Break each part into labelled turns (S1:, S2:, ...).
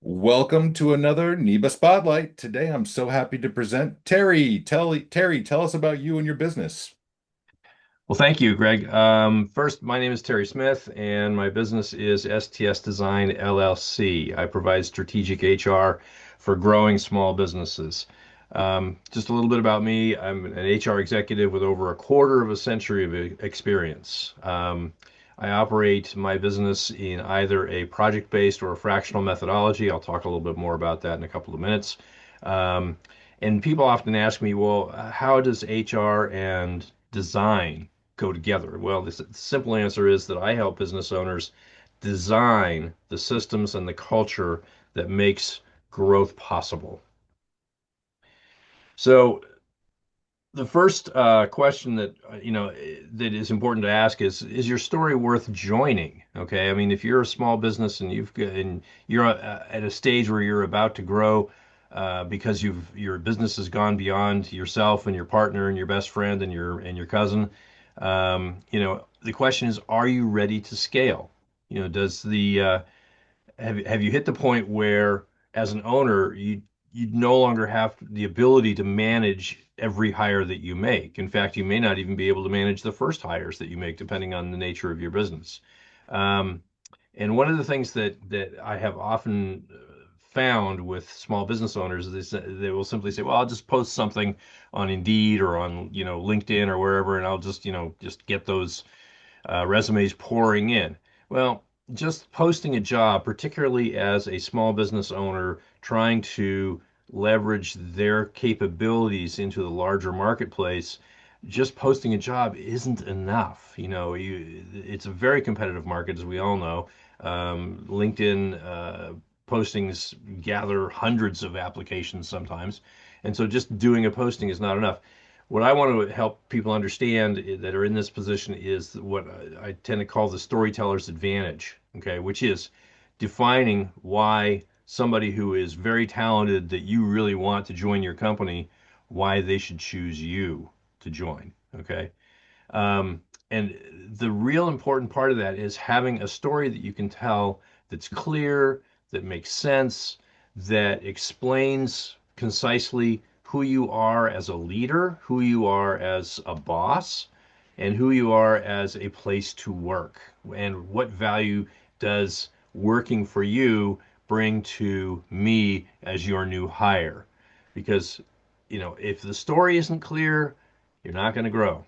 S1: Welcome to another NEBA Spotlight. Today I'm so happy to present Terry. Terry, tell us about you and your business.
S2: Well, thank you, Greg. First, my name is Terry Smith, and my business is STS Design LLC. I provide strategic HR for growing small businesses. Just a little bit about me. I'm an HR executive with over a quarter of a century of experience. I operate my business in either a project-based or a fractional methodology. I'll talk a little bit more about that in a couple of minutes. Um, and people often ask me, well, how does HR and design go together? Well, the simple answer is that I help business owners design the systems and the culture that makes growth possible. So the first question that that is important to ask is your story worth joining? Okay, I mean, if you're a small business and you're at a stage where you're about to grow because your business has gone beyond yourself and your partner and your best friend and your cousin, the question is, are you ready to scale? Does the have you hit the point where, as an owner, you no longer have the ability to manage every hire that you make? In fact, you may not even be able to manage the first hires that you make, depending on the nature of your business. Um, and one of the things that I have often found with small business owners is they will simply say, "Well, I'll just post something on Indeed or on LinkedIn or wherever, and I'll just get those resumes pouring in." Well, just posting a job, particularly as a small business owner trying to leverage their capabilities into the larger marketplace, just posting a job isn't enough. It's a very competitive market, as we all know. LinkedIn postings gather hundreds of applications sometimes, and so just doing a posting is not enough. What I want to help people understand that are in this position is what I tend to call the storyteller's advantage, okay, which is defining why somebody who is very talented that you really want to join your company, why they should choose you to join, okay? Um, and the real important part of that is having a story that you can tell that's clear, that makes sense, that explains concisely who you are as a leader, who you are as a boss, and who you are as a place to work. And what value does working for you bring to me as your new hire? Because, if the story isn't clear, you're not going to grow.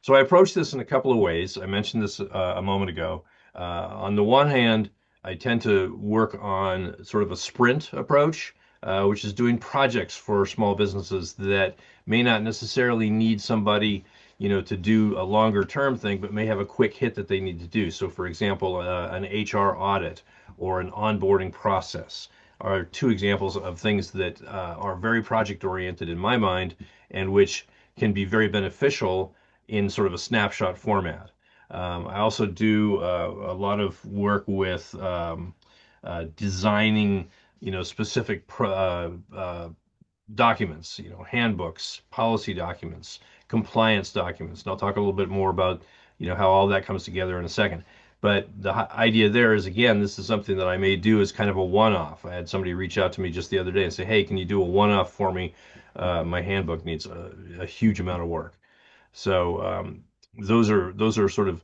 S2: So I approach this in a couple of ways. I mentioned this a moment ago. On the one hand, I tend to work on sort of a sprint approach, which is doing projects for small businesses that may not necessarily need somebody, to do a longer term thing, but may have a quick hit that they need to do. So, for example, an HR audit or an onboarding process are two examples of things that are very project oriented in my mind and which can be very beneficial in sort of a snapshot format. I also do a lot of work with designing, specific documents, handbooks, policy documents, compliance documents. And I'll talk a little bit more about, how all that comes together in a second. But the idea there is, again, this is something that I may do as kind of a one-off. I had somebody reach out to me just the other day and say, "Hey, can you do a one-off for me? My handbook needs a huge amount of work." So those are sort of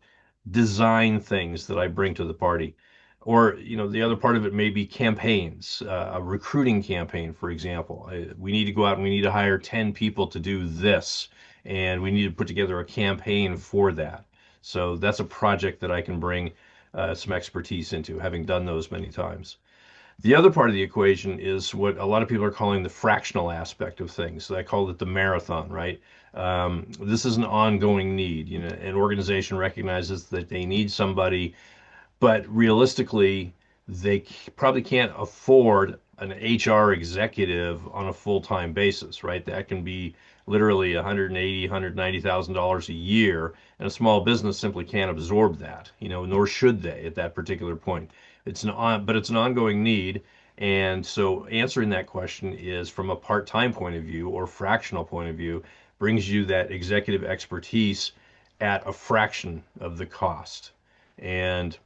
S2: design things that I bring to the party. Or, the other part of it may be campaigns, a recruiting campaign, for example. We need to go out and we need to hire 10 people to do this, and we need to put together a campaign for that. So that's a project that I can bring some expertise into, having done those many times. The other part of the equation is what a lot of people are calling the fractional aspect of things. So I call it the marathon, right? This is an ongoing need. An organization recognizes that they need somebody, but realistically, they probably can't afford an HR executive on a full-time basis, right? That can be literally 180, $190,000 a year, and a small business simply can't absorb that, nor should they at that particular point. But it's an ongoing need, and so answering that question is from a part-time point of view or fractional point of view brings you that executive expertise at a fraction of the cost. And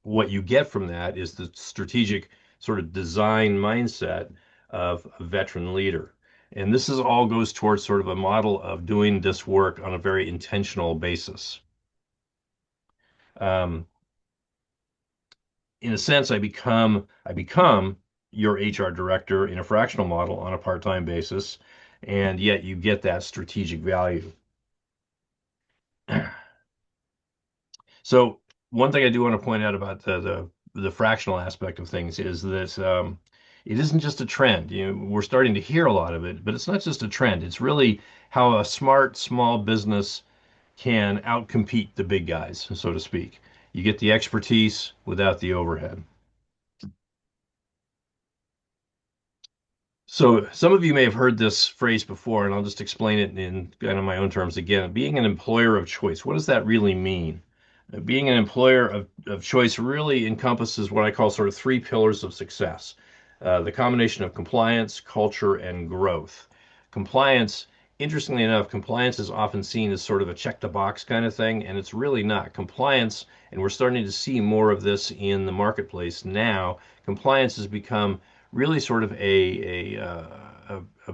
S2: what you get from that is the strategic sort of design mindset of a veteran leader. And this is all goes towards sort of a model of doing this work on a very intentional basis. Um, in a sense, I become your HR director in a fractional model on a part-time basis, and yet you get that strategic value. So one thing I do want to point out about the fractional aspect of things is that it isn't just a trend. We're starting to hear a lot of it, but it's not just a trend. It's really how a smart small business can outcompete the big guys, so to speak. You get the expertise without the overhead. So some of you may have heard this phrase before, and I'll just explain it in kind of my own terms again. Being an employer of choice, what does that really mean? Being an employer of choice really encompasses what I call sort of three pillars of success. The combination of compliance, culture, and growth. Compliance, interestingly enough, compliance is often seen as sort of a check the box kind of thing, and it's really not. Compliance, and we're starting to see more of this in the marketplace now, compliance has become really sort of a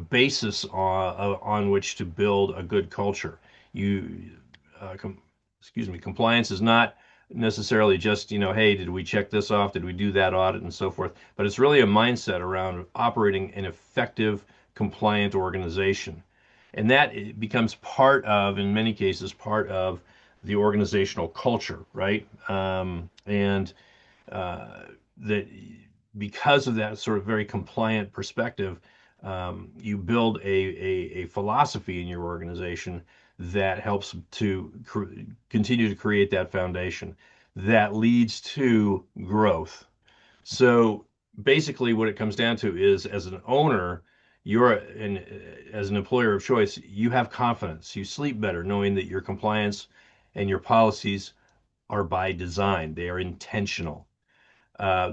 S2: basis on which to build a good culture. You, com excuse me, compliance is not necessarily just, hey, did we check this off? Did we do that audit and so forth? But it's really a mindset around operating an effective, compliant organization. And that becomes part of, in many cases, part of the organizational culture, right? And that because of that sort of very compliant perspective, you build a philosophy in your organization that helps to continue to create that foundation that leads to growth. So basically, what it comes down to is as an owner, as an employer of choice, you have confidence. You sleep better knowing that your compliance and your policies are by design, they are intentional.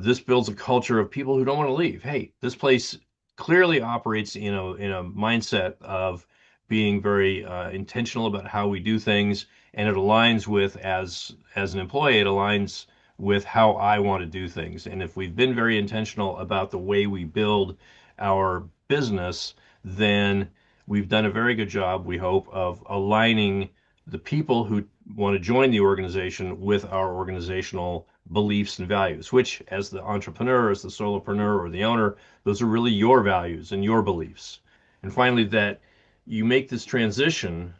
S2: This builds a culture of people who don't want to leave. Hey, this place clearly operates in a mindset of being very intentional about how we do things, and it aligns with as an employee, it aligns with how I want to do things. And if we've been very intentional about the way we build our business, then we've done a very good job, we hope, of aligning the people who want to join the organization with our organizational beliefs and values, which, as the entrepreneur, as the solopreneur, or the owner, those are really your values and your beliefs. And finally, that you make this transition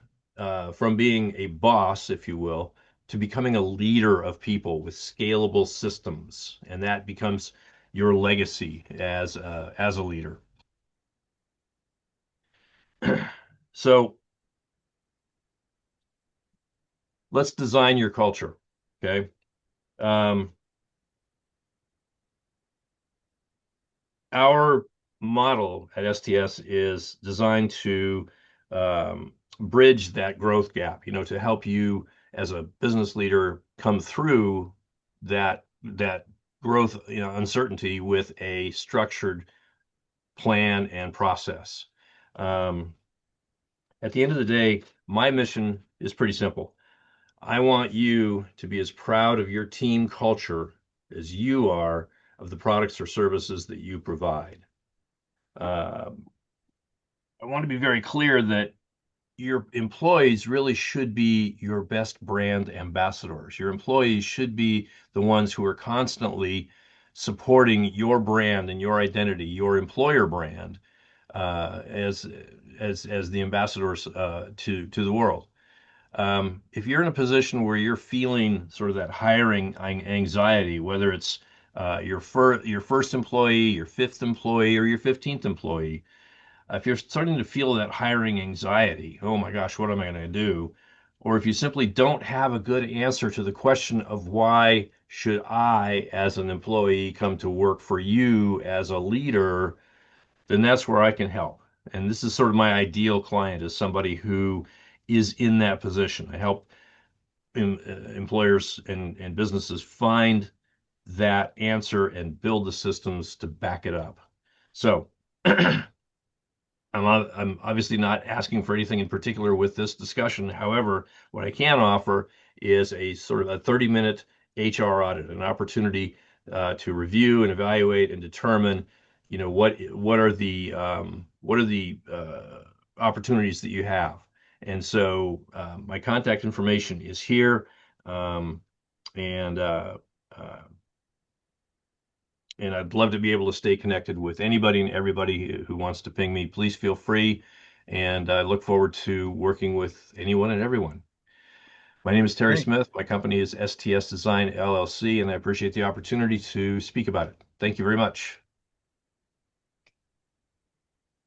S2: from being a boss, if you will, to becoming a leader of people with scalable systems, and that becomes your legacy as a leader. So let's design your culture. Okay. Um, our model at STS is designed to bridge that growth gap, to help you as a business leader come through that growth, uncertainty with a structured plan and process. Um, at the end of the day, my mission is pretty simple. I want you to be as proud of your team culture as you are of the products or services that you provide. Uh, I want to be very clear that your employees really should be your best brand ambassadors. Your employees should be the ones who are constantly supporting your brand and your identity, your employer brand, as the ambassadors to the world. If you're in a position where you're feeling sort of that hiring anxiety, whether it's your first employee, your fifth employee, or your 15th employee, if you're starting to feel that hiring anxiety, oh my gosh, what am I going to do? Or if you simply don't have a good answer to the question of why should I, as an employee, come to work for you as a leader, then that's where I can help. And this is sort of my ideal client is somebody who is in that position. I help employers and businesses find that answer and build the systems to back it up. So I'm obviously not asking for anything in particular with this discussion. However, what I can offer is a sort of a 30-minute HR audit, an opportunity to review and evaluate and determine, what are the opportunities that you have. And so my contact information is here, um, and uh, uh, and I'd love to be able to stay connected with anybody and everybody who wants to ping me. Please feel free, and I look forward to working with anyone and everyone. My name is Terry
S1: Thank,
S2: Smith. My company is STS Design LLC, and I appreciate the opportunity to speak about it. Thank you very much.